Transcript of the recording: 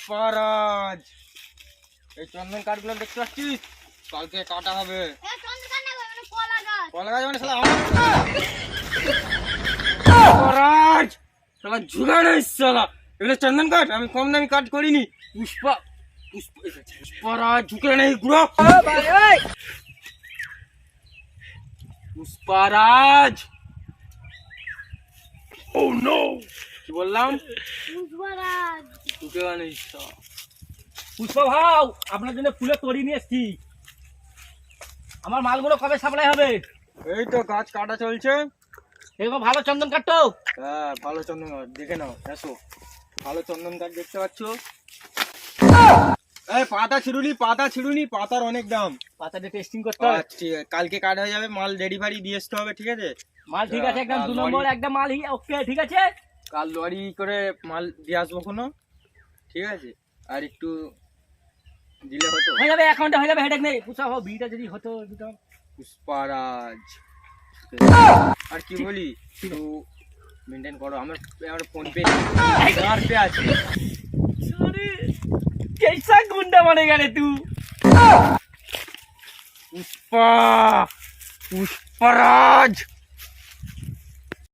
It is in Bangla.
পুষ্পারাজ, এই চন্দন কাঠগুলো দেখতে পাচ্ছিস? কালকে কাটা হবে। কলা গাছ মানে শালা আমার পুষ্পারাজ, শালা ঝুলা নেই শালা। এগুলো চন্দন কাঠ, আমি কম দামি কাঠ করিনি। পুষ্পারাজ ঝুঁকে নেই গুড়ো। পুষ্পারাজ, ও নো, কি বললাম? পুষ্পারাজ ঝুঁকে নেই। পুষ্পা ভাও, আপনার জন্য ফুলের তরি নিয়ে এসছি। আমার মালগুলো কবে সাপ্লাই হবে? এই তো গাছ কাটা চলছে। এরকম ভালো চন্দন কাটতো? হ্যাঁ, ভালো চন্দন কাঠ দেখে নাও, এসো। ভালো চন্দন কাঠ দেখতে পাচ্ছ? এই পাতা ছিড়ুনি, পাতার অনেক দাম। পাতাটা টেস্টিং করতে হবে। আচ্ছা, কালকে কাট হয়ে যাবে, মাল ডেলিভারি দিয়ে আসতে হবে, ঠিক আছে? মাল ঠিক আছে, একদম 2 নম্বর, একদম মাল ওকে, ঠিক আছে। কাল লরি করে মাল দিয়ে আসবো কোনো, ঠিক আছে? আর একটু দিলে হতো। হয়ে যাবে, অ্যাকাউন্টে হয়ে যাবে, হেডেক নেই। পুষ্পা ভাও, বিটা যদি হতো দিতাম। পুষ্পারাজ, আর কি বলি, একটু মেনটেন করো। আমার ফোন পে আছে। সরি, कैसा गुंडा बनेगा रे तू? পুষ্পারাজ